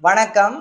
வணக்கம்.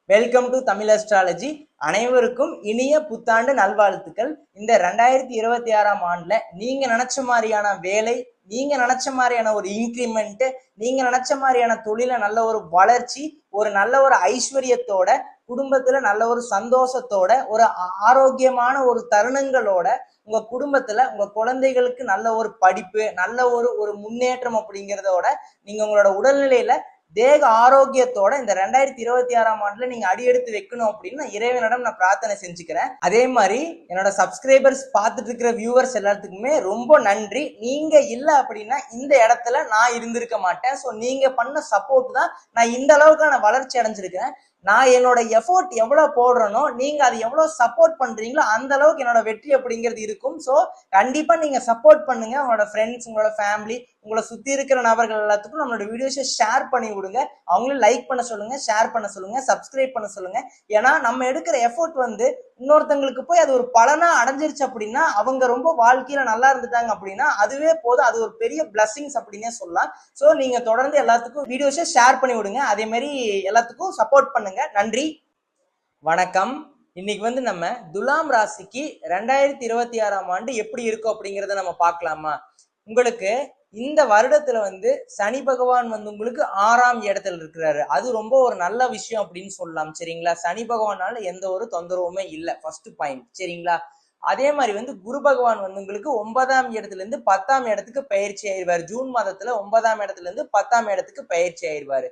Welcome to Tamil astrology. அனைவருக்கும் இனிய புத்தாண்டு நல்வாழ்த்துக்கள். இந்த 2026ஆம் ஆண்டுல நீங்க நினைச்ச மாதிரியான வேலை, நீங்க நினைச்ச மாதிரியான ஒரு இன்கிரிமெண்ட், நீங்க நினைச்ச மாதிரியான தொழில நல்ல ஒரு வளர்ச்சி, ஒரு நல்ல ஒரு ஐஸ்வர்யத்தோட, குடும்பத்துல நல்ல ஒரு சந்தோஷத்தோட, ஒரு ஆரோக்கியமான ஒரு தருணங்களோட, உங்க குடும்பத்துல உங்க குழந்தைகளுக்கு நல்ல ஒரு படிப்பு, நல்ல ஒரு ஒரு முன்னேற்றம் அப்படிங்கிறதோட, நீங்க உங்களோட உடல்நிலையில தேக ஆரோக்கியத்தோட இந்த 2026ஆம் ஆண்டுல நீங்க அடியெடுத்து வைக்கணும் அப்படின்னு நான் இறைவனிடம் நான் பிரார்த்தனை செஞ்சுக்கிறேன். அதே மாதிரி என்னோட சப்ஸ்கிரைபர்ஸ் பார்த்துட்டு இருக்கிற வியூவர்ஸ் எல்லாத்துக்குமே ரொம்ப நன்றி. நீங்க இல்ல அப்படின்னா இந்த இடத்துல நான் இருந்திருக்க மாட்டேன். ஸோ நீங்க பண்ண சப்போர்ட் தான் நான் இந்த அளவுக்கான வளர்ச்சி அடைஞ்சிருக்கிறேன். நான் என்னோட எஃபோர்ட் எவ்வளவு போடுறனோ நீங்க அது எவ்வளவு சப்போர்ட் பண்றீங்களோ அந்த அளவுக்கு என்னோட வெற்றி அப்படிங்கிறது இருக்கும். ஸோ கண்டிப்பா நீங்க சப்போர்ட் பண்ணுங்க. உங்களோட ஃப்ரெண்ட்ஸ், உங்களோட ஃபேமிலி, உங்களை சுத்தி இருக்கிற நபர்கள் எல்லாத்துக்கும் நம்மளோட வீடியோஸை ஷேர் பண்ணி விடுங்க. அவங்களும் லைக் பண்ண சொல்லுங்க, ஷேர் பண்ண சொல்லுங்க, சப்ஸ்கிரைப் பண்ண சொல்லுங்க. ஏன்னா நம்ம எடுக்கிற எஃபோர்ட் வந்து இன்னொருத்தங்களுக்கு போய் அது ஒரு பலனா அடைஞ்சிருச்சு அப்படின்னா, அவங்க ரொம்ப வாழ்க்கையில நல்லா இருந்துட்டாங்க அப்படின்னா அதுவே போதும். அது ஒரு பெரிய பிளஸிங்ஸ் அப்படின்னே சொல்லலாம். ஸோ நீங்க தொடர்ந்து எல்லாத்துக்கும் வீடியோஸை ஷேர் பண்ணி விடுங்க. அதே மாதிரி எல்லாத்துக்கும் சப்போர்ட் பண்ணுங்க. நன்றி. வணக்கம். இன்னைக்கு வந்து நம்ம துலாம் ராசிக்கு 2026ஆம் ஆண்டு எப்படி இருக்கும் அப்படிங்கறத நம்ம பார்க்கலாமா? உங்களுக்கு இந்த வருடத்துல வந்து சனி பகவான் வந்து உங்களுக்கு 6ஆம் இடத்துல இருக்கிறாரு. அது ரொம்ப ஒரு நல்ல விஷயம் அப்படின்னு சொல்லலாம். சரிங்களா? சனி பகவானால எந்த ஒரு தொந்தரவுமே இல்லை. First point. சரிங்களா? அதே மாதிரி வந்து குரு பகவான் வந்து உங்களுக்கு 9ஆம் இடத்துல இருந்து 10ஆம் இடத்துக்கு பயிற்சி ஆயிடுவாரு. ஜூன் மாதத்துல 9ஆம் இடத்துல இருந்து 10ஆம் இடத்துக்கு பயிற்சி ஆயிடுவாரு.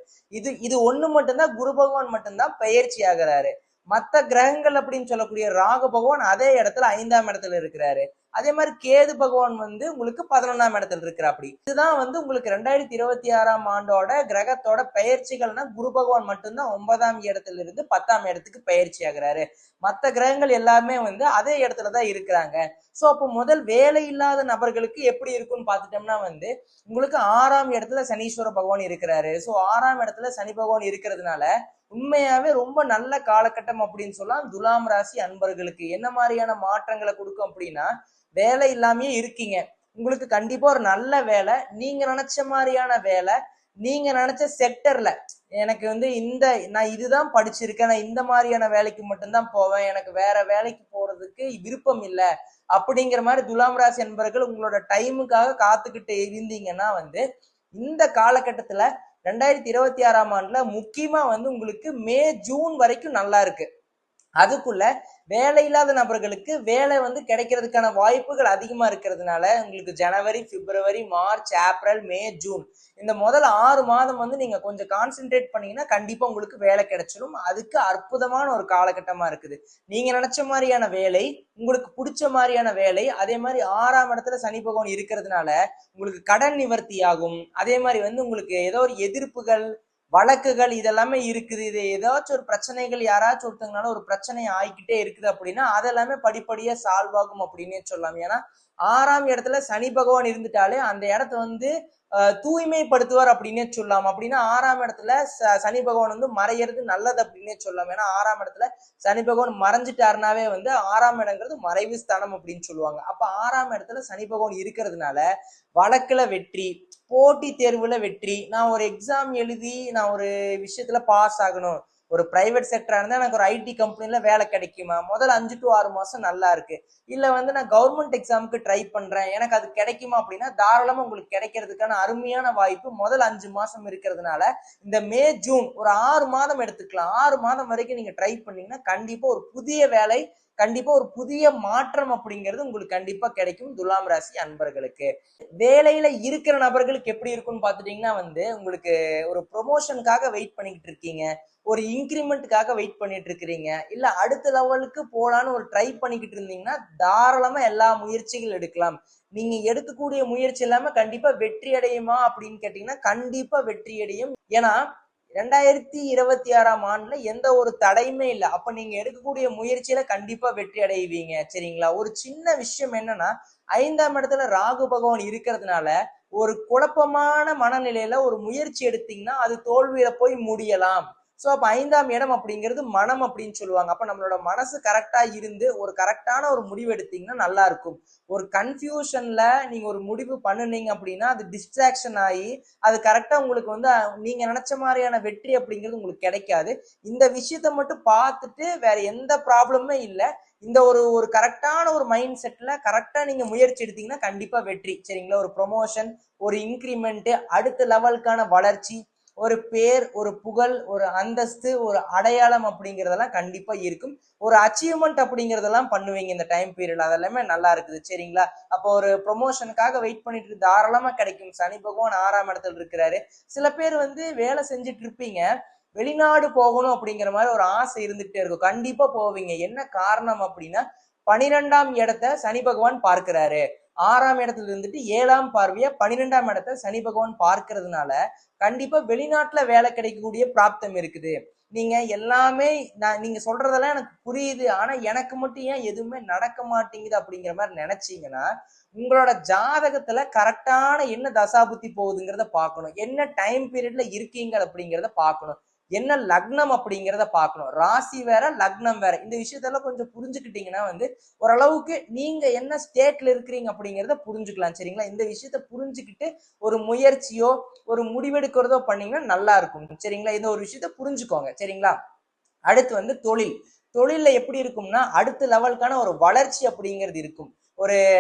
இது ஒண்ணு மட்டும்தான், குரு பகவான் மட்டும்தான் பயிற்சி ஆகிறாரு. மற்ற கிரகங்கள் அப்படின்னு சொல்லக்கூடிய ராகு பகவான் அதே இடத்துல 5ஆம் இடத்துல இருக்கிறாரு. அதே மாதிரி கேது பகவான் வந்து உங்களுக்கு 11ஆம் இடத்துல இருக்கிறாப்படி. இதுதான் வந்து உங்களுக்கு 2026ஆம் ஆண்டோட கிரகத்தோட பயிற்சிகள்னா குரு பகவான் மட்டும்தான் 9ஆம் இடத்துல இருந்து 10ஆம் இடத்துக்கு பயிற்சி ஆகிறாரு. மற்ற கிரகங்கள் எல்லாமே வந்து அதே இடத்துலதான் இருக்கிறாங்க. சோ அப்போ முதல் வேலை இல்லாத நபர்களுக்கு எப்படி இருக்கும்னு பாத்துட்டோம்னா வந்து உங்களுக்கு 6ஆம் இடத்துல சனீஸ்வர பகவான் இருக்கிறாரு. சோ 6ஆம் இடத்துல சனி பகவான் இருக்கிறதுனால உண்மையாவே ரொம்ப நல்ல காலகட்டம் அப்படின்னு சொல்லலாம். துலாம் ராசி அன்பர்களுக்கு என்ன மாதிரியான மாற்றங்களை கொடுக்கும் அப்படின்னா, வேலை இல்லாமயே இருக்கீங்க, உங்களுக்கு கண்டிப்பா ஒரு நல்ல வேலை, நீங்க நினைச்ச மாதிரியான வேலை, நீங்க நினைச்ச செக்டர்ல, எனக்கு வந்து நான் இதுதான் படிச்சிருக்கேன், நான் இந்த மாதிரியான வேலைக்கு மட்டும்தான் போவேன், எனக்கு வேற வேலைக்கு போறதுக்கு விருப்பம் இல்லை அப்படிங்கிற மாதிரி துலாம் ராசி என்பவர்கள் உங்களோட டைமுக்காக காத்துக்கிட்டு இருந்தீங்கன்னா வந்து இந்த காலகட்டத்துல 2026ஆம் ஆண்டுல முக்கியமா வந்து உங்களுக்கு மே ஜூன் வரைக்கும் நல்லா இருக்கு. அதுக்குள்ள வேலை இல்லாத நபர்களுக்கு வேலை வந்து கிடைக்கிறதுக்கான வாய்ப்புகள் அதிகமா இருக்கிறதுனால உங்களுக்கு ஜனவரி, பிப்ரவரி, மார்ச், ஏப்ரல், மே, ஜூன் இந்த முதல் 6 மாதம் வந்து நீங்க கொஞ்சம் கான்சென்ட்ரேட் பண்ணீங்கன்னா கண்டிப்பா உங்களுக்கு வேலை கிடைச்சிடும். அதுக்கு அற்புதமான ஒரு காலகட்டமா இருக்குது. நீங்க நினைச்ச மாதிரியான வேலை, உங்களுக்கு பிடிச்ச மாதிரியான வேலை, அதே மாதிரி 6ஆம் இடத்துல சனி பகவான் இருக்கிறதுனால உங்களுக்கு கடன் நிவர்த்தி ஆகும். அதே மாதிரி வந்து உங்களுக்கு ஏதோ ஒரு எதிர்ப்புகள், வழக்குகள் இதெல்லாமே இருக்குது. இது ஏதாச்சும் ஒரு பிரச்சனைகள், யாராச்சும் ஒருத்தங்கனால ஒரு பிரச்சனை ஆகிக்கிட்டே இருக்குது அப்படின்னா அதெல்லாமே படிப்படியா சால்வ் ஆகும் அப்படின்னே சொல்லலாம். ஏன்னா 6ஆம் இடத்துல சனி பகவான் இருந்துட்டாலே அந்த இடத்த வந்து தூய்மைப்படுத்துவார் அப்படின்னே சொல்லலாம். அப்படின்னா 6ஆம் இடத்துல சனி பகவான் வந்து மறையிறது நல்லது அப்படின்னே சொல்லலாம். ஏன்னா 6ஆம் இடத்துல சனி பகவான் மறைஞ்சிட்டாருனாவே வந்து 6ஆம் இடங்கிறது மறைவு ஸ்தானம் அப்படின்னு சொல்லுவாங்க. அப்ப 6ஆம் இடத்துல சனி பகவான் இருக்கிறதுனால வழக்குல வெற்றி, போட்டி தேர்வுல வெற்றி, நான் ஒரு எக்ஸாம் எழுதி நான் ஒரு விஷயத்துல பாஸ் ஆகணும், ஒரு பிரைவேட் செக்டரா இருந்தா எனக்கு ஒரு ஐடி கம்பெனில வேலை கிடைக்குமா, முதல் 5 to 6 மாசம் நல்லா இருக்கு. இல்ல வந்து நான் கவர்மெண்ட் எக்ஸாமுக்கு ட்ரை பண்றேன், எனக்கு அது கிடைக்குமா அப்படின்னா தாராளமா உங்களுக்கு கிடைக்கிறதுக்கான அருமையான வாய்ப்பு முதல் 5 மாசம் இருக்கிறதுனால இந்த மே ஜூன் ஒரு 6 மாதம் எடுத்துக்கலாம். 6 மாதம் வரைக்கும் நீங்க ட்ரை பண்ணீங்கன்னா கண்டிப்பா ஒரு புதிய வேலை, கண்டிப்பா ஒரு புதிய மாற்றம் அப்படிங்கிறது உங்களுக்கு கண்டிப்பா கிடைக்கும். துலாம் ராசி அன்பர்களுக்கு வேலையில இருக்கிற நபர்களுக்கு எப்படி இருக்கும்னு பாத்துட்டீங்கன்னா வந்து உங்களுக்கு ஒரு ப்ரொமோஷனுக்காக வெயிட் பண்ணிக்கிட்டு இருக்கீங்க, ஒரு இன்கிரிமெண்ட்டுக்காக வெயிட் பண்ணிட்டு இருக்கிறீங்க, இல்ல அடுத்த லெவலுக்கு போலான்னு ஒரு ட்ரை பண்ணிக்கிட்டு இருந்தீங்கன்னா தாராளமா எல்லா முயற்சிகள் எடுக்கலாம். நீங்க எடுக்கக்கூடிய முயற்சி எல்லாமே கண்டிப்பா வெற்றி அடையுமா அப்படின்னு கேட்டீங்கன்னா கண்டிப்பா வெற்றி அடையும். ஏன்னா 2026ஆம் ஆண்டுல எந்த ஒரு தடையுமே இல்லை. அப்ப நீங்க எடுக்கக்கூடிய முயற்சியில கண்டிப்பா வெற்றி அடைவீங்க. சரிங்களா? ஒரு சின்ன விஷயம் என்னன்னா 5ஆம் இடத்துல ராகு பகவான் இருக்கிறதுனால ஒரு குழப்பமான மனநிலையில ஒரு முயற்சி எடுத்தீங்கன்னா அது தோல்வியில போய் முடியலாம். ஸோ அப்போ 5ஆம் இடம் அப்படிங்கிறது மனம் அப்படின்னு சொல்லுவாங்க. அப்போ நம்மளோட மனசு கரெக்டா இருந்து ஒரு கரெக்டான ஒரு முடிவு எடுத்தீங்கன்னா நல்லா இருக்கும். ஒரு கன்ஃபியூஷன்ல நீங்க ஒரு முடிவு பண்ணுனீங்க அப்படின்னா அது டிஸ்ட்ராக்ஷன் ஆகி அது கரெக்டா உங்களுக்கு வந்து நீங்க நினைச்ச மாதிரியான வெற்றி அப்படிங்கிறது உங்களுக்கு கிடைக்காது. இந்த விஷயத்த மட்டும் பார்த்துட்டு வேற எந்த ப்ராப்ளமே இல்லை. இந்த ஒரு ஒரு கரெக்டான ஒரு மைண்ட் செட்ல கரெக்டா நீங்க முயற்சி எடுத்தீங்கன்னா கண்டிப்பா வெற்றி. சரிங்களா? ஒரு ப்ரொமோஷன், ஒரு இன்கிரிமெண்ட், அடுத்த லெவலுக்கான வளர்ச்சி, ஒரு பேர், ஒரு புகழ், ஒரு அந்தஸ்து, ஒரு அடையாளம் அப்படிங்கிறதெல்லாம் கண்டிப்பா இருக்கும். ஒரு அச்சீவ்மெண்ட் அப்படிங்கிறதெல்லாம் பண்ணுவீங்க இந்த டைம் பீரியட். அதெல்லாமே நல்லா இருக்குது. சரிங்களா? அப்போ ஒரு ப்ரொமோஷனுக்காக வெயிட் பண்ணிட்டு தாராளமா கிடைக்கும். சனி பகவான் 6ஆம் இடத்துல இருக்கிறாரு. சில பேர் வந்து வேலை செஞ்சுட்டு இருப்பீங்க, வெளிநாடு போகணும் அப்படிங்கிற மாதிரி ஒரு ஆசை இருந்துகிட்டே இருக்கும். கண்டிப்பா போவீங்க. என்ன காரணம் அப்படின்னா 12ஆம் இடத்தை சனி பகவான் பார்க்கிறாரு. 6ஆம் இடத்துல இருந்துட்டு 7ஆம் பார்வையா 12ஆம் இடத்தை சனி பகவான் பார்க்கறதுனால கண்டிப்பா வெளிநாட்டுல வேலை கிடைக்கக்கூடிய பிராப்தம் இருக்குது. நீங்க எல்லாமே நீங்க சொல்றதெல்லாம் எனக்கு புரியுது, ஆனா எனக்கு மட்டும் ஏன் எதுவுமே நடக்க மாட்டேங்குது அப்படிங்கிற மாதிரி நினைச்சீங்கன்னா உங்களோட ஜாதகத்துல கரெக்டான என்ன தசாபுத்தி போகுதுங்கிறத பார்க்கணும். என்ன டைம் பீரியட்ல இருக்கீங்க அப்படிங்கிறத பார்க்கணும். என்ன லக்னம் அப்படிங்கிறத பார்க்கணும். ராசி வேற, லக்னம் வேற. இந்த விஷயத்தெல்லாம் கொஞ்சம் புரிஞ்சுக்கிட்டீங்கன்னா வந்து ஓரளவுக்கு நீங்க என்ன ஸ்டேட்ல இருக்கிறீங்க அப்படிங்கிறத புரிஞ்சுக்கலாம். சரிங்களா? இந்த விஷயத்த புரிஞ்சுக்கிட்டு ஒரு முயற்சியோ ஒரு முடிவெடுக்கிறதோ பண்ணீங்கன்னா நல்லா இருக்கும். சரிங்களா? இந்த ஒரு விஷயத்த புரிஞ்சுக்கோங்க. சரிங்களா? அடுத்து வந்து தொழில். தொழில்ல எப்படி இருக்கும்னா அடுத்த லெவலுக்கான ஒரு வளர்ச்சி அப்படிங்கிறது இருக்கும்.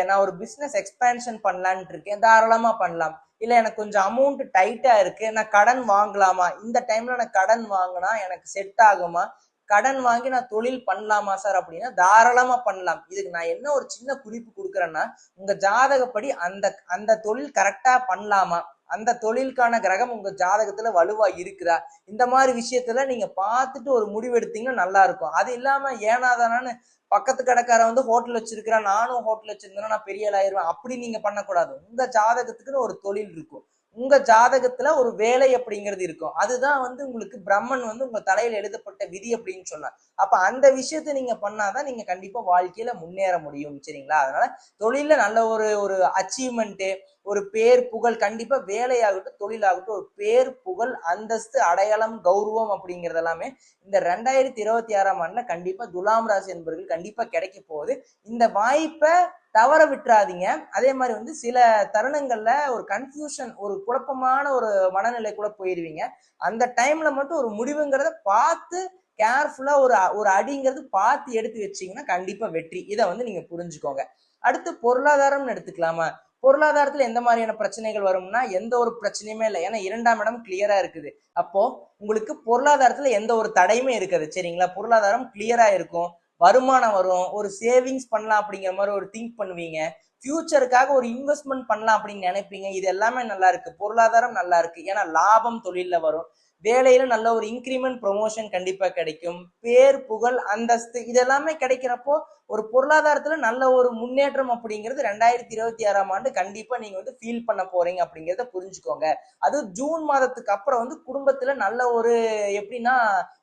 நான் ஒரு பிசினஸ் எக்ஸ்பேன்ஷன் பண்ணலான்ட்டு இருக்கேன், தாராளமா பண்ணலாம். இல்ல எனக்கு கொஞ்சம் அமௌண்ட் டைட்டா இருக்கு, நான் கடன் வாங்கலாமா, இந்த டைம்ல நான் கடன் வாங்கினா எனக்கு செட் ஆகுமா, கடன் வாங்கி நான் தொழில் பண்ணலாமா சார் அப்படின்னா தாராளமா பண்ணலாம். இதுக்கு நான் என்ன ஒரு சின்ன குறிப்பு கொடுக்குறேன்னா உங்க ஜாதகப்படி அந்த அந்த தொழில் கரெக்டா பண்ணலாமா, அந்த தொழிலுக்கான கிரகம் உங்க ஜாதகத்துல வலுவா இருக்குதா, இந்த மாதிரி விஷயத்துல நீங்க பார்த்துட்டு ஒரு முடிவு எடுத்தீங்கன்னா நல்லா இருக்கும். அது இல்லாம ஏனாதானு பக்கத்து கடைக்காரன் வந்து ஹோட்டல் வச்சிருக்கிறான், நானும் ஹோட்டல் வச்சிருந்தேன்னா நான் பெரிய ஆள் ஆயிருவேன், அப்படி நீங்க பண்ணக்கூடாது. உங்க ஜாதகத்துக்குன்னு ஒரு தொழில் இருக்கும், உங்க ஜாதகத்துல ஒரு வேலை அப்படிங்கிறது இருக்கும். அதுதான் வந்து உங்களுக்கு பிரம்மன் வந்து உங்க தலையில எழுதப்பட்ட விதி அப்படின்னு சொன்னார். அப்ப அந்த விஷயத்த நீங்க பண்ணாதான் நீங்க கண்டிப்பா வாழ்க்கையில முன்னேற முடியும். சரிங்களா? அதனால தொழில நல்ல ஒரு ஒரு அச்சீவ்மெண்ட், ஒரு பேர் புகழ், கண்டிப்பா வேலையாகட்டும் தொழிலாகட்டும் ஒரு பேர் புகழ் அந்தஸ்து அடையாளம் கௌரவம் அப்படிங்கிறது எல்லாமே இந்த 2026ஆம் ஆண்டுல கண்டிப்பா துலாம் ராசி என்பவர்கள் கண்டிப்பா கிடைக்க போகுது. இந்த வாய்ப்பை தவற விட்டுறாதீங்க. அதே மாதிரி வந்து சில தருணங்கள்ல ஒரு கன்ஃபியூஷன், ஒரு குழப்பமான ஒரு மனநிலை கூட போயிருவீங்க. அந்த டைம்ல மட்டும் ஒரு முடிவுங்கிறத பார்த்து கேர்ஃபுல்லா ஒரு ஒரு அடிங்கிறது பார்த்து எடுத்து வச்சீங்கன்னா கண்டிப்பா வெற்றி. இதை வந்து நீங்க புரிஞ்சுக்கோங்க. அடுத்து பொருளாதாரம்னு எடுத்துக்கலாமா? பொருளாதாரத்துல எந்த மாதிரியான பிரச்சனைகள் வரும்னா எந்த ஒரு பிரச்சனையுமே இல்லை. ஏன்னா 2ஆம் இடம் கிளியரா இருக்குது. அப்போ உங்களுக்கு பொருளாதாரத்துல எந்த ஒரு தடையுமே இருக்காது. சரிங்களா? பொருளாதாரம் கிளியரா இருக்கும், வருமானம் வரும், ஒரு சேவிங்ஸ் பண்ணலாம் அப்படிங்கிற மாதிரி ஒரு திங்க் பண்ணுவீங்க, ஃபியூச்சருக்காக ஒரு இன்வெஸ்ட்மெண்ட் பண்ணலாம் அப்படின்னு நினைப்பீங்க. இது எல்லாமே நல்லா இருக்கு. பொருளாதாரம் நல்லா இருக்கு. ஏன்னா லாபம் தொழில வரும், வேலையில நல்ல ஒரு இன்கிரிமெண்ட் ப்ரொமோஷன் கண்டிப்பா கிடைக்கும், பேர் புகழ் அந்தஸ்து இதெல்லாமே கிடைக்கிறப்போ ஒரு பொருளாதாரத்துல நல்ல ஒரு முன்னேற்றம் அப்படிங்கிறது 2026ஆம் ஆண்டு கண்டிப்பா நீங்க வந்து ஃபீல் பண்ண போறீங்க அப்படிங்கிறத புரிஞ்சுக்கோங்க. அது ஜூன் மாதத்துக்கு அப்புறம் வந்து குடும்பத்துல நல்ல ஒரு எப்படின்னா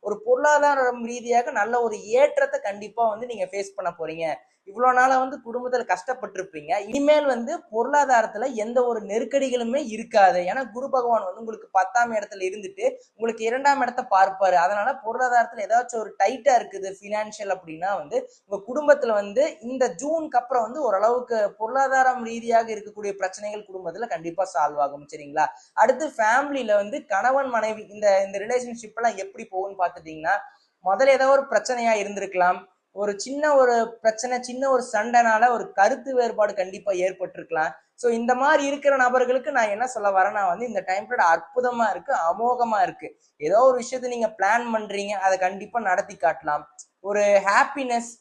ஒரு பொருளாதாரம் ரீதியாக நல்ல ஒரு ஏற்றத்தை கண்டிப்பா வந்து நீங்க ஃபேஸ் பண்ண போறீங்க. இவ்வளவு நாளா வந்து குடும்பத்துல கஷ்டப்பட்டிருப்பீங்க, இனிமேல் வந்து பொருளாதாரத்துல எந்த ஒரு நெருக்கடிகளுமே இருக்காது. ஏன்னா குரு பகவான் வந்து உங்களுக்கு 10ஆம் இடத்துல இருந்துட்டு உங்களுக்கு 2ஆம் இடத்தை பார்ப்பாரு. அதனால பொருளாதாரத்துல ஏதாச்சும் ஒரு டைட்டா இருக்குது பினான்சியல் அப்படின்னா வந்து உங்க குடும்பத்துல வந்து இந்த ஜூனுக்கு அப்புறம் வந்து ஓரளவுக்கு பொருளாதாரம் ரீதியாக இருக்கக்கூடிய பிரச்சனைகள் குடும்பத்துல கண்டிப்பா சால்வ் ஆகும். சரிங்களா? அடுத்து ஃபேமிலியில வந்து கணவன் மனைவி இந்த இந்த ரிலேஷன்ஷிப் எல்லாம் எப்படி போகும்னு பாத்துட்டீங்கன்னா முதல்ல ஏதோ ஒரு பிரச்சனையா இருந்திருக்கலாம், ஒரு சின்ன ஒரு பிரச்சனை, சின்ன ஒரு சண்டைனால ஒரு கருத்து வேறுபாடு கண்டிப்பா ஏற்பட்டிருக்கலாம். ஸோ இந்த மாதிரி இருக்கிற நபர்களுக்கு நான் என்ன சொல்ல வரேன்னா வந்து இந்த டைம் பீரியட் அற்புதமா இருக்கு, அமோகமா இருக்கு. ஏதோ ஒரு விஷயத்த நீங்க பிளான் பண்றீங்க, அதை கண்டிப்பா நடத்தி காட்டலாம். ஒரு ஹாப்பினஸ்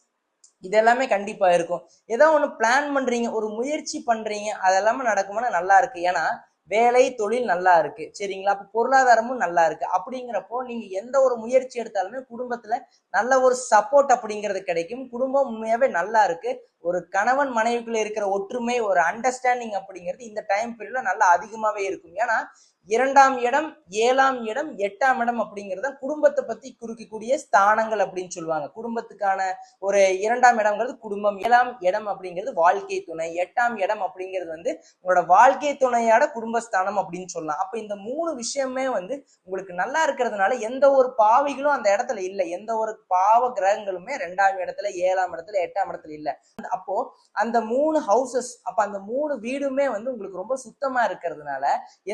இதெல்லாமே கண்டிப்பா இருக்கும். ஏதோ ஒண்ணு பிளான் பண்றீங்க, ஒரு முயற்சி பண்றீங்க, அதெல்லாமே நடக்குமானா நல்லா இருக்கு. ஏன்னா வேலை தொழில் நல்லா இருக்கு. சரிங்களா? அப்ப பொருளாதாரமும் நல்லா இருக்கு. அப்படிங்கிறப்போ நீங்க எந்த ஒரு முயற்சி எடுத்தாலுமே குடும்பத்துல நல்ல ஒரு சப்போர்ட் அப்படிங்கிறது கிடைக்கும். குடும்பம் உண்மையாவே நல்லா இருக்கு. ஒரு கணவன் மனைவிக்குள்ள இருக்கிற ஒற்றுமை, ஒரு அண்டர்ஸ்டாண்டிங் அப்படிங்கிறது இந்த டைம் பீரியட்ல நல்லா அதிகமாவே இருக்கும். ஏன்னா 2ஆம் இடம், 7ஆம் இடம், 8ஆம் இடம் அப்படிங்கிறத குடும்பத்தை பத்தி குறிக்கக்கூடிய ஸ்தானங்கள் அப்படின்னு சொல்லுவாங்க. குடும்பத்துக்கான ஒரு 2ஆம் இடம்ங்கிறது குடும்பம், 7ஆம் இடம் அப்படிங்கிறது வாழ்க்கை துணை, 8ஆம் இடம் அப்படிங்கிறது வந்து உங்களோட வாழ்க்கை துணையோட குடும்பஸ்தானம் அப்படின்னு சொல்லலாம். அப்ப இந்த 3 விஷயமே வந்து உங்களுக்கு நல்லா இருக்கிறதுனால எந்த ஒரு பாவிகளும் அந்த இடத்துல இல்லை, எந்த ஒரு பாவ கிரகங்களுமே 2ஆம் இடத்துல, 7ஆம் இடத்துல, 8ஆம் இடத்துல இல்லை. அப்போ அந்த 3 ஹவுசஸ், அப்ப அந்த 3 வீடுமே வந்து உங்களுக்கு ரொம்ப சுத்தமா இருக்கிறதுனால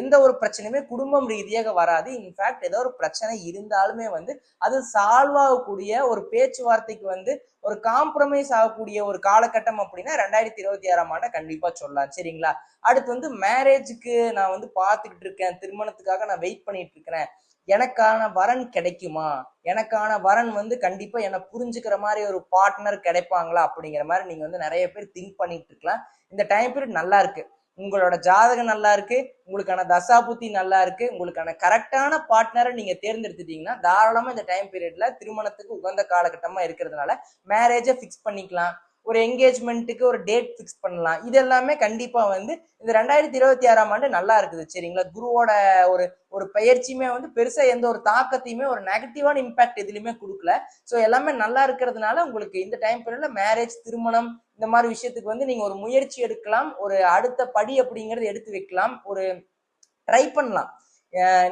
எந்த ஒரு பிரச்சனையுமே குடும்பம் ரீதியாக வராது. இன்ஃபேக்ட் ஏதோ ஒரு பிரச்சனை இருந்தாலுமே வந்து அது சால்வ் ஆகக்கூடிய ஒரு பேச்சுவார்த்தைக்கு வந்து ஒரு காம்ப்ரமைஸ் ஆகக்கூடிய ஒரு காலகட்டம் அப்படின்னா 2026ஆம் ஆண்டை கண்டிப்பா சொல்லலாம். சரிங்களா? அடுத்து வந்து மேரேஜுக்கு நான் வந்து பார்த்துக்கிட்டு இருக்கேன், திருமணத்துக்காக நான் வெயிட் பண்ணிட்டு இருக்கிறேன், எனக்கான வரன் கிடைக்குமா, எனக்கான வரன் வந்து கண்டிப்பா என்னை புரிஞ்சுக்கிற மாதிரி ஒரு பார்ட்னர் கிடைப்பாங்களா அப்படிங்கிற மாதிரி நீங்க வந்து நிறைய பேர் திங்க் பண்ணிட்டு இருக்கலாம். இந்த டைம் பீரியட் நல்லா இருக்கு, உங்களோட ஜாதகம் நல்லா இருக்கு, உங்களுக்கான தசா புத்தி நல்லா இருக்கு, உங்களுக்கான கரெக்டான பார்ட்னரை நீங்க தேர்ந்தெடுத்துட்டீங்கன்னா தாராளமா இந்த டைம் பீரியட்ல திருமணத்துக்கு உகந்த காலகட்டமா இருக்கிறதுனால மேரேஜை ஃபிக்ஸ் பண்ணிக்கலாம், ஒரு என்கேஜ்மெண்ட்டுக்கு ஒரு டேட் ஃபிக்ஸ் பண்ணலாம். இது எல்லாமே கண்டிப்பா வந்து இந்த 2026ஆம் ஆண்டு நல்லா இருக்குது. சரிங்களா? குருவோட ஒரு ஒரு பயிற்சியுமே வந்து பெருசா எந்த ஒரு தாக்கத்தையுமே, ஒரு நெகட்டிவான இம்பாக்ட் எதுலையுமே கொடுக்கல. ஸோ எல்லாமே நல்லா இருக்கிறதுனால உங்களுக்கு இந்த டைம் பீரியட்ல மேரேஜ், திருமணம் இந்த மாதிரி விஷயத்துக்கு வந்து நீங்க ஒரு முயற்சி எடுக்கலாம், ஒரு அடுத்த படி அப்படிங்கறது எடுத்து வைக்கலாம், ஒரு ட்ரை பண்ணலாம்.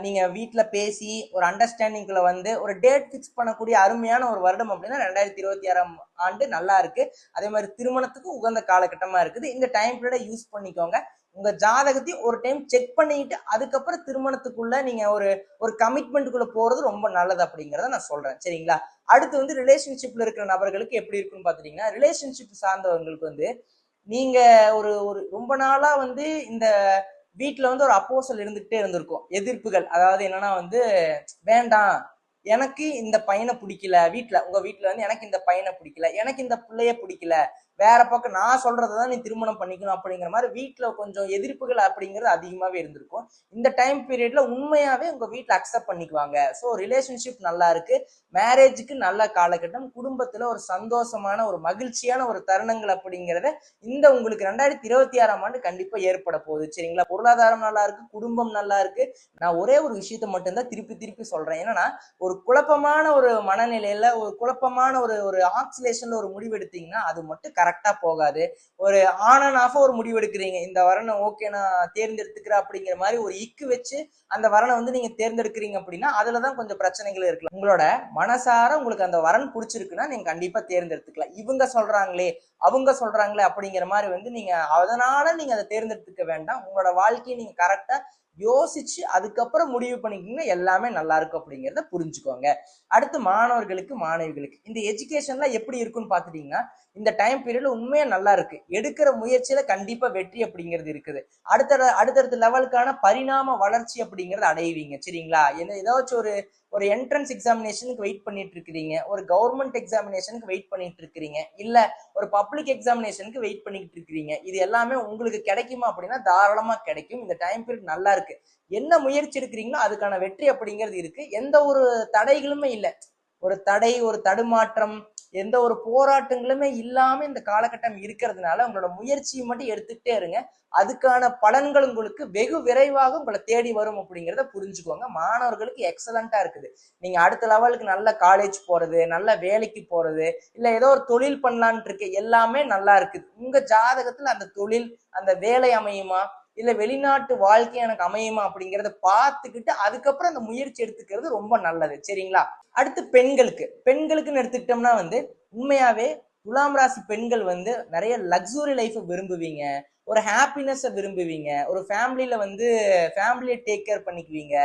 நீங்க வீட்டுல பேசி ஒரு அண்டர்ஸ்டாண்டிங்குள்ள வந்து ஒரு டேட் ஃபிக்ஸ் பண்ணக்கூடிய அருமையான ஒரு வருடம் அப்படின்னா 2026ஆம் ஆண்டு நல்லா இருக்கு. அதே மாதிரி திருமணத்துக்கு உகந்த காலகட்டமா இருக்குது. இந்த டைம் பீரியட யூஸ் பண்ணிக்கோங்க. உங்க ஜாதகத்தையும் ஒரு டைம் செக் பண்ணிட்டு அதுக்கப்புறம் திருமணத்துக்குள்ள நீங்க ஒரு ஒரு கமிட்மெண்ட்டுக்குள்ள போறது ரொம்ப நல்லது அப்படிங்கிறத நான் சொல்றேன். சரிங்களா? அடுத்து வந்து ரிலேஷன்ஷிப்ல இருக்கிற நபர்களுக்கு எப்படி இருக்குன்னு பாத்துட்டீங்கன்னா, ரிலேஷன்ஷிப் சார்ந்தவங்களுக்கு வந்து நீங்க ஒரு ஒரு ரொம்ப நாளா வந்து இந்த வீட்டுல வந்து ஒரு அப்போசல் இருந்துகிட்டே இருந்திருக்கும், எதிர்ப்புகள். அதாவது என்னன்னா வந்து வேண்டாம், எனக்கு இந்த பையனை பிடிக்கல, உங்க வீட்டுல வந்து எனக்கு இந்த பையனை பிடிக்கல, எனக்கு இந்த பிள்ளைய பிடிக்கல, வேற பக்கம் நான் சொல்றதான் நீ திருமணம் பண்ணிக்கணும் அப்படிங்கிற மாதிரி வீட்டுல கொஞ்சம் எதிர்ப்புகள் அப்படிங்கிறது அதிகமாவே இருந்திருக்கும். இந்த டைம் பீரியட்ல உண்மையாவே உங்க வீட்டுல அக்செப்ட் பண்ணிக்குவாங்க. ஸோ ரிலேஷன்ஷிப் நல்லா இருக்கு, மேரேஜுக்கு நல்ல காலகட்டம், குடும்பத்துல ஒரு சந்தோஷமான ஒரு மகிழ்ச்சியான ஒரு தருணங்கள் அப்படிங்கிறத இந்த உங்களுக்கு 2026ஆம் ஆண்டு கண்டிப்பா ஏற்பட போகுது. சரிங்களா? பொருளாதாரம் நல்லா இருக்கு, குடும்பம் நல்லா இருக்கு. நான் ஒரே ஒரு விஷயத்த மட்டும்தான் திருப்பி திருப்பி சொல்றேன். என்னன்னா, ஒரு குழப்பமான ஒரு மனநிலையில, ஒரு குழப்பமான ஒரு ஒரு ஆக்சிலேஷன்ல ஒரு முடிவு எடுத்தீங்கன்னா அது மட்டும் கரெக்டா போகாது. ஒரு ஆன் அண்ட் ஆஃப் ஒரு முடிவு எடுக்கிறீங்க, இந்த வரனை ஓகே நான் தேர்ந்தெடுத்துக்கிறேன் அப்படிங்கிற மாதிரி ஒரு இக்கு வச்சு அந்த வரனை வந்து நீங்க தேர்ந்தெடுக்கிறீங்க அப்படின்னா அதுலதான் கொஞ்சம் பிரச்சனைகள் இருக்கலாம். உங்களோட மனசார உங்களுக்கு அந்த வரன் பிடிச்சிருக்குன்னா நீங்க கண்டிப்பா தேர்ந்தெடுத்துக்கலாம். இவங்க சொல்றாங்களே, அவங்க சொல்றாங்களே அப்படிங்கிற மாதிரி வந்து நீங்க அதனால நீங்க அதை தேர்ந்தெடுத்துக்க வேண்டாம். உங்களோட வாழ்க்கையை நீங்க கரெக்டா யோசிச்சு அதுக்கப்புறம் முடிவு பண்ணிக்கிங்க, எல்லாமே நல்லா இருக்கும் அப்படிங்கிறத புரிஞ்சுக்கோங்க. அடுத்து மாணவர்களுக்கு, மாணவிகளுக்கு இந்த எஜுகேஷன்ல எப்படி இருக்குன்னு பாத்துட்டீங்கன்னா, இந்த டைம் பீரியட்ல உண்மையா நல்லா இருக்கு, எடுக்கிற முயற்சியில கண்டிப்பா வெற்றி அப்படிங்கிறது இருக்குது. அடுத்தடுத்த லெவலுக்கான பரிணாம வளர்ச்சி அப்படிங்கறது அடைவீங்க. சரிங்களா? ஏதாச்சும் ஒரு ஒரு என்ட்ரன்ஸ் எக்ஸாமினேஷனுக்கு வெயிட் பண்ணிட்டு இருக்கிறீங்க, ஒரு கவர்மெண்ட் எக்ஸாமினேஷனுக்கு வெயிட் பண்ணிட்டு இருக்கிறீங்க, இல்ல ஒரு பப்ளிக் எக்ஸாமினேஷனுக்கு வெயிட் பண்ணிட்டு இருக்கிறீங்க, இது எல்லாமே உங்களுக்கு கிடைக்குமா அப்படின்னா தாராளமா கிடைக்கும். இந்த டைம் பீரியட் நல்லா இருக்கு, என்ன முயற்சி எடுக்கிறீங்களோ அதுக்கான வெற்றி அப்படிங்கிறது இருக்கு. எந்த ஒரு தடைகளுமே இல்லை, ஒரு தடை, ஒரு தடுமாற்றம், எந்த ஒரு போராட்டங்களுமே இல்லாம இந்த காலகட்டம் இருக்கிறதுனால உங்களோட முயற்சியை மட்டும் எடுத்துக்கிட்டே இருங்க, அதுக்கான பலன்கள் உங்களுக்கு வெகு விரைவாக உங்களை தேடி வரும் அப்படிங்கிறத புரிஞ்சுக்கோங்க. மாணவர்களுக்கு எக்ஸலண்டா இருக்குது. நீங்க அடுத்த லெவலுக்கு நல்ல காலேஜ் போறது, நல்ல வேலைக்கு போறது, இல்ல ஏதோ ஒரு தொழில் பண்ணலான் இருக்கு, எல்லாமே நல்லா இருக்குது. உங்க ஜாதகத்துல அந்த தொழில், அந்த வேலை அமையுமா, இல்ல வெளிநாட்டு வாழ்க்கை எனக்கு அமையுமா அப்படிங்கிறத பார்த்துக்கிட்டு அதுக்கப்புறம் அந்த முயற்சி எடுத்துக்கிறது ரொம்ப நல்லது. சரிங்களா? அடுத்து பெண்களுக்குன்னு எடுத்துக்கிட்டோம்னா வந்து உண்மையாவே துலாம் ராசி பெண்கள் வந்து நிறைய லக்ஸுரி லைஃப் விரும்புவீங்க, ஒரு ஹாப்பினஸ் விரும்புவீங்க, ஒரு ஃபேமிலியில வந்து ஃபேமிலியை டேக் கேர் பண்ணிக்குவீங்க.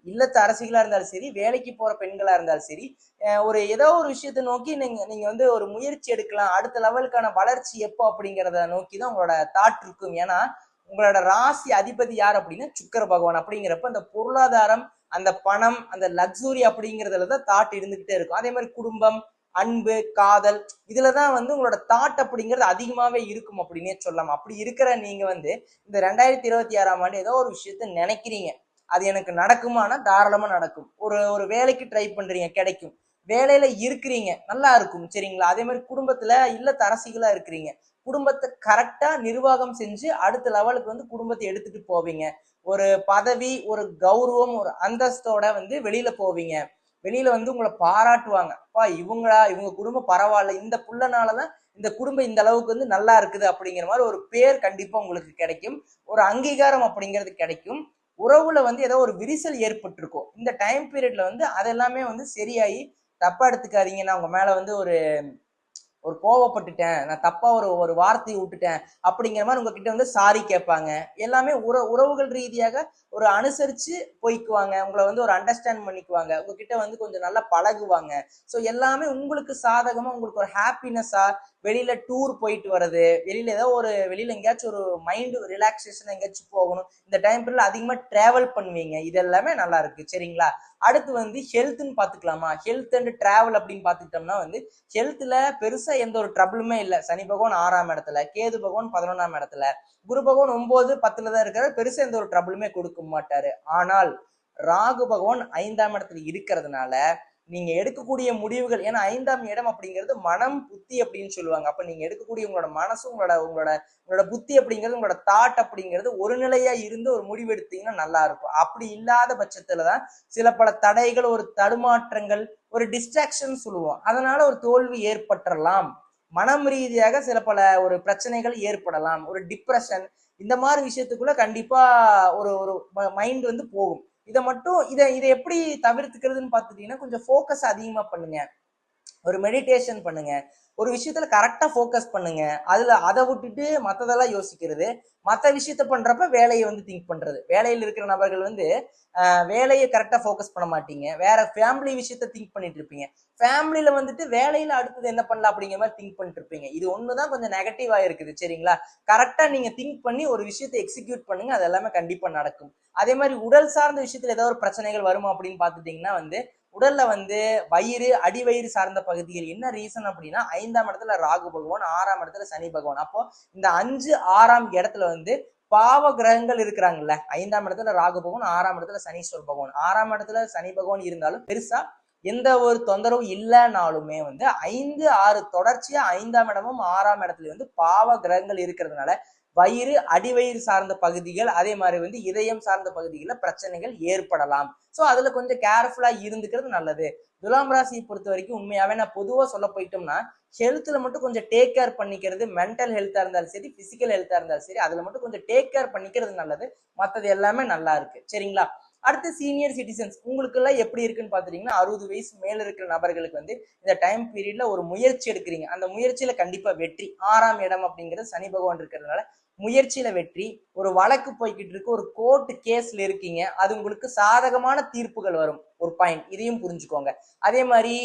இல்லத்து அரசிகளா இருந்தாலும் சரி, வேலைக்கு போற பெண்களா இருந்தாலும் சரி, ஒரு ஏதோ ஒரு விஷயத்தை நோக்கி நீங்க நீங்க வந்து ஒரு முயற்சி எடுக்கலாம், அடுத்த லெவலுக்கான வளர்ச்சி எப்போ அப்படிங்கிறத நோக்கி தான் உங்களோட தாட் இருக்கும். ஏன்னா உங்களோட ராசி அதிபதி யார் அப்படின்னா சுக்கிர பகவான். அப்படிங்கிறப்ப அந்த பொருளாதாரம், அந்த பணம், அந்த லக்ஸுரி அப்படிங்கிறதுலதான் தாட் இருந்துகிட்டே இருக்கும். அதே மாதிரி குடும்பம், அன்பு, காதல், இதுலதான் வந்து உங்களோட தாட் அப்படிங்கிறது அதிகமாவே இருக்கும் அப்படின்னே சொல்லலாம். அப்படி இருக்கிற நீங்க வந்து இந்த 2026ஆம் ஆண்டு ஏதோ ஒரு விஷயத்த நினைக்கிறீங்க, அது எனக்கு நடக்குமானா தாராளமா நடக்கும். ஒரு ஒரு வேலைக்கு ட்ரை பண்றீங்க, கிடைக்கும். வேலையில இருக்கிறீங்க, நல்லா இருக்கும். சரிங்களா? அதே மாதிரி குடும்பத்துல இல்லத்து அரசிகளா இருக்கிறீங்க, குடும்பத்தை கரெக்டா நிர்வாகம் செஞ்சு அடுத்த லெவலுக்கு வந்து குடும்பத்தை எடுத்துட்டு போவீங்க. ஒரு பதவி, ஒரு கௌரவம், ஒரு அந்தஸ்தோட வந்து வெளியில போவீங்க. வெளியில வந்து உங்களை பாராட்டுவாங்க. அப்பா இவங்க குடும்பம் பரவாயில்ல, இந்த புள்ளனாலதான் இந்த குடும்பம் இந்த அளவுக்கு வந்து நல்லா இருக்குது அப்படிங்கிற மாதிரி ஒரு பேர் கண்டிப்பா உங்களுக்கு கிடைக்கும். ஒரு அங்கீகாரம் அப்படிங்கிறது கிடைக்கும். உறவுல வந்து ஏதோ ஒரு விரிசல் ஏற்பட்டிருக்கும். இந்த டைம் பீரியட்ல வந்து அதெல்லாமே வந்து சரியாயி, தப்பா எடுத்துக்காதீங்க. நான் உங்க மேல வந்து ஒரு ஒரு கோவப்பட்டுட்டேன், நான் தப்பா ஒரு ஒரு வார்த்தையை விட்டுட்டேன் அப்படிங்கிற மாதிரி உங்ககிட்ட வந்து சாரி கேட்பாங்க. எல்லாமே உறவுகள் ரீதியாக ஒரு அனுசரிச்சு போய்க்குவாங்க. உங்களை வந்து ஒரு அண்டர்ஸ்டாண்ட் பண்ணிக்குவாங்க. உங்ககிட்ட வந்து கொஞ்சம் நல்லா பழகுவாங்க. ஸோ எல்லாமே உங்களுக்கு சாதகமா, உங்களுக்கு ஒரு ஹாப்பினஸா, வெளியில டூர் போயிட்டு வர்றது, வெளியில ஏதோ ஒரு வெளியில எங்கேயாச்சும் ஒரு மைண்ட் ரிலாக்ஸேஷன் எங்கேயாச்சும் போகணும், இந்த டைம் பீரியட்ல அதிகமா டிராவல் பண்ணுவீங்க. இது எல்லாமே நல்லா இருக்கு. சரிங்களா? அடுத்து வந்து ஹெல்த்ன்னு பாத்துக்கலாமா? ஹெல்த் அண்ட் டிராவல் அப்படின்னு பாத்துக்கிட்டோம்னா வந்து ஹெல்த்ல பெருசா எந்த ஒரு ட்ரபிளுமே இல்லை. சனி பகவான் 6ஆம் இடத்துல, கேது பகவான் 11ஆம் இடத்துல, குரு பகவான் 9, 10ல தான் இருக்காரு. பெருசா எந்த ஒரு ட்ரபிளுமே கொடுக்க மாட்டாரு. ஆனால் ராகு பகவான் 5ஆம் இடத்துல இருக்கிறதுனால நீங்க எடுக்கக்கூடிய முடிவுகள், ஏன்னா 5ஆம் இடம் அப்படிங்கிறது மனம், புத்தி அப்படின்னு சொல்லுவாங்க. அப்ப நீங்க எடுக்கக்கூடிய உங்களோட மனசு, உங்களோட உங்களோட உங்களோட புத்தி அப்படிங்கிறது, உங்களோட தாட் அப்படிங்கிறது ஒரு நிலையா இருந்து ஒரு முடிவு எடுத்தீங்கன்னா நல்லா இருக்கும். அப்படி இல்லாத பட்சத்துலதான் சில பல தடைகள், ஒரு தடுமாற்றங்கள், ஒரு டிஸ்ட்ராக்ஷன் சொல்லுவோம். அதனால ஒரு தோல்வி ஏற்பட்டுறலாம். மனம் ரீதியாக சில பல ஒரு பிரச்சனைகள் ஏற்படலாம். ஒரு டிப்ரெஷன், இந்த மாதிரி விஷயத்துக்குள்ள கண்டிப்பா ஒரு ஒரு மைண்ட் வந்து போகும். இதை எப்படி தவிர்த்துக்கிறதுன்னு பாத்துட்டீங்கன்னா, கொஞ்சம் ஃபோக்கஸ் அதிகமா பண்ணுங்க. ஒரு மெடிடேஷன் பண்ணுங்க. ஒரு விஷயத்துல கரெக்டா ஃபோக்கஸ் பண்ணுங்க. அதை விட்டுட்டு மத்ததெல்லாம் யோசிக்கிறது, மற்ற விஷயத்த பண்றப்ப வேலையை வந்து திங்க் பண்றது. வேலையில் இருக்கிற நபர்கள் வந்து வேலையை கரெக்டா ஃபோக்கஸ் பண்ண மாட்டீங்க. வேற ஃபேமிலி விஷயத்த திங்க் பண்ணிட்டு இருப்பீங்க. ஃபேமிலியில வந்துட்டு வேலையில அடுத்தது என்ன பண்ணலாம் அப்படிங்கிற மாதிரி திங்க் பண்ணிட்டு இருப்பீங்க. இது ஒண்ணுதான் கொஞ்சம் நெகட்டிவா இருக்குது. சரிங்களா? கரெக்டா நீங்க திங்க் பண்ணி ஒரு விஷயத்தை எக்ஸிக்யூட் பண்ணுங்க. அது எல்லாமே கண்டிப்பா நடக்கும். அதே மாதிரி உடல் சார்ந்த விஷயத்துல ஏதாவது ஒரு பிரச்சனைகள் வருமா அப்படின்னு பாத்துட்டீங்கன்னா வந்து உடல்ல வந்து வயிறு, அடிவயிறு சார்ந்த பகுதிகள். என்ன ரீசன் அப்படின்னா 5ஆம் இடத்துல ராகு பகவான், 6ஆம் இடத்துல சனி பகவான். அப்போ இந்த 5, 6ஆம் இடத்துல வந்து பாவ கிரகங்கள் இருக்கிறாங்கல்ல. 5ஆம் இடத்துல ராகு பகவான், 6ஆம் இடத்துல சனீஸ்வர பகவான். 6ஆம் இடத்துல சனி பகவான் இருந்தாலும் பெருசா எந்த ஒரு தொந்தரவும் இல்லைனாலுமே வந்து 5, 6 தொடர்ச்சியா 5ஆம் இடமும் 6ஆம் இடத்துல வந்து பாவ கிரகங்கள் இருக்கிறதுனால வயிறு, அடிவயிறு சார்ந்த பகுதிகள், அதே மாதிரி வந்து இதயம் சார்ந்த பகுதிகளில் பிரச்சனைகள் ஏற்படலாம். ஸோ அதுல கொஞ்சம் கேர்ஃபுல்லா இருந்துக்கிறது நல்லது. துலாம் ராசியை பொறுத்த வரைக்கும் உண்மையாவே நான் பொதுவா சொல்ல போயிட்டோம்னா, ஹெல்த்ல மட்டும் கொஞ்சம் டேக் கேர் பண்ணிக்கிறது, மென்டல் ஹெல்த்தா இருந்தாலும் சரி, பிசிக்கல் ஹெல்த்தா இருந்தாலும் சரி, அதுல மட்டும் கொஞ்சம் டேக் கேர் பண்ணிக்கிறது நல்லது. மற்றது எல்லாமே நல்லா இருக்கு. சரிங்களா? அடுத்து சீனியர் சிட்டிசன்ஸ் உங்களுக்கு எல்லாம் எப்படி இருக்குன்னு பாத்துட்டீங்கன்னா, 60 வயசு மேல இருக்கிற நபர்களுக்கு வந்து இந்த டைம் பீரியட்ல ஒரு முயற்சி எடுக்கிறீங்க. அந்த முயற்சியில கண்டிப்பா வெற்றி. 6ஆம் இடம் அப்படிங்கிறது சனி பகவான் இருக்கிறதுனால முயற்சியில வெற்றி. ஒரு வழக்கு போய்கிட்டு இருக்கு, ஒரு கோர்ட் கேஸ்ல இருக்கீங்க, அது உங்களுக்கு சாதகமான தீர்ப்புகள் வரும். ஒரு பாயிண்ட், இதையும் புரிஞ்சுக்கோங்க. அதே மாதிரி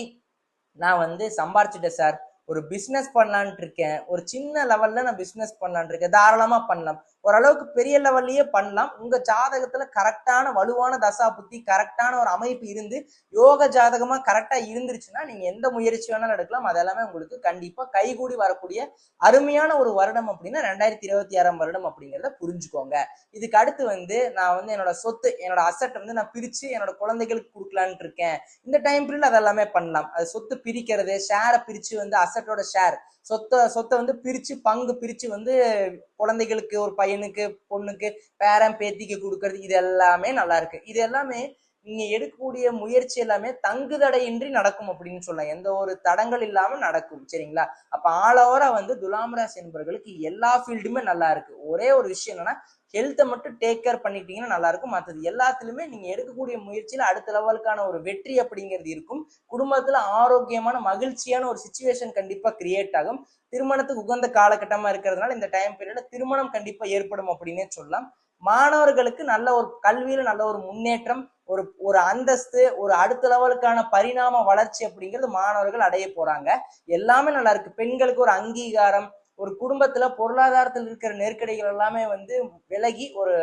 நான் வந்து சம்பாரிச்சுட்டேன் சார், ஒரு பிசினஸ் பண்ணலான் இருக்கேன், ஒரு சின்ன லெவல்ல நான் பிசினஸ் பண்ணலான் இருக்கேன், தாராளமா பண்ணலாம். ஓரளவுக்கு பெரிய லெவல்லயே பண்ணலாம். உங்க ஜாதகத்துல கரெக்டான வலுவான தசா புத்தி, கரெக்டான ஒரு அமைப்பு இருந்து யோக ஜாதகமா கரெக்டா இருந்துருச்சுன்னா நீங்க எந்த முயற்சி வேணாலும் எடுக்கலாம். அதெல்லாமே உங்களுக்கு கண்டிப்பா கைகூடி வரக்கூடிய அருமையான ஒரு வருடம் அப்படின்னா 2026ஆம் வருடம் அப்படிங்கிறத புரிஞ்சுக்கோங்க. இதுக்கு அடுத்து வந்து நான் வந்து என்னோட சொத்து, என்னோட அசட் வந்து நான் பிரிச்சு என்னோட குழந்தைகளுக்கு கொடுக்கலான் இருக்கேன். இந்த டைம் பீரியட்ல அதெல்லாமே பண்ணலாம். அது சொத்து பிரிக்கிறது, ஷேரை பிரிச்சு வந்து அசட்டோட ஷேர், சொத்தை வந்து பிரிச்சு, பங்கு பிரிச்சு வந்து குழந்தைகளுக்கு, ஒரு பையனுக்கு, பொண்ணுக்கு, பேரன் பேத்திக்கு கொடுக்கறது, இது எல்லாமே நல்லா இருக்கு. இது எல்லாமே நீங்க எடுக்கக்கூடிய முயற்சி எல்லாமே தங்குதடையின்றி நடக்கும் அப்படின்னு சொல்லலாம். எந்த ஒரு தடங்கள் இல்லாம நடக்கும். சரிங்களா? அப்ப ஆல் ஓவரா வந்து துலாம் ராசி என்பவர்களுக்கு எல்லா ஃபீல்டுமே நல்லா இருக்கு. ஒரே ஒரு விஷயம் என்னன்னா, ஹெல்த்தை மட்டும் டேக் கேர் பண்ணிட்டீங்கன்னா நல்லா இருக்கும். மற்றது எல்லாத்துலயுமே நீங்க எடுக்கக்கூடிய முயற்சியில அடுத்த லெவலுக்கான ஒரு வெற்றி அப்படிங்கிறது இருக்கும். குடும்பத்துல ஆரோக்கியமான மகிழ்ச்சியான ஒரு சிச்சுவேஷன் கண்டிப்பா கிரியேட் ஆகும். திருமணத்துக்கு உகந்த காலகட்டமா இருக்கிறதுனால இந்த டைம் பீரியட்ல திருமணம் கண்டிப்பா ஏற்படும் அப்படின்னே சொல்லலாம். மாணவர்களுக்கு நல்ல ஒரு கல்வியில நல்ல ஒரு முன்னேற்றம், ஒரு ஒரு அந்தஸ்து, ஒரு அடுத்த லெவலுக்கான பரிணாம வளர்ச்சி அப்படிங்கிறது மாணவர்கள் அடைய போறாங்க. எல்லாமே நல்லா இருக்கு. பெண்களுக்கு ஒரு அங்கீகாரம், ஒரு குடும்பத்துல பொருளாதாரத்தில் இருக்கிற நெருக்கடிகள் எல்லாமே வந்து விலகி ஒரு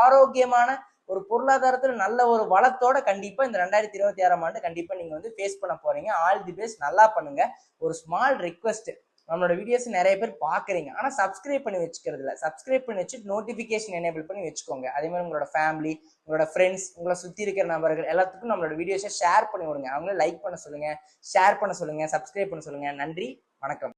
ஆரோக்கியமான ஒரு பொருளாதாரத்துல நல்ல ஒரு வளத்தோட கண்டிப்பா இந்த 2026ஆம் ஆண்டு கண்டிப்பா நீங்க வந்து ஃபேஸ் பண்ண போறீங்க. All the best. நல்லா பண்ணுங்க. ஒரு ஸ்மால் ரெக்வெஸ்ட், நம்மளோட வீடியோஸ் நிறைய பேர் பாக்குறீங்க, ஆனா சப்ஸ்கிரைப் பண்ணி வச்சுக்கிறது இல்லை. சப்ஸ்கிரைப் பண்ணி வச்சுட்டு நோட்டிபிகேஷன் எனேபிள் பண்ணி வச்சுக்கோங்க. அதே மாதிரி உங்களோட ஃபேமிலி, உங்களோட ஃப்ரெண்ட்ஸ், உங்களை சுத்தி இருக்கிற நபர்கள் எல்லாத்துக்கும் நம்மளோட வீடியோஸை ஷேர் பண்ணி விடுங்க. அவங்களே லைக் பண்ண சொல்லுங்க, ஷேர் பண்ண சொல்லுங்க, சப்ஸ்கிரைப் பண்ண சொல்லுங்க. நன்றி, வணக்கம்.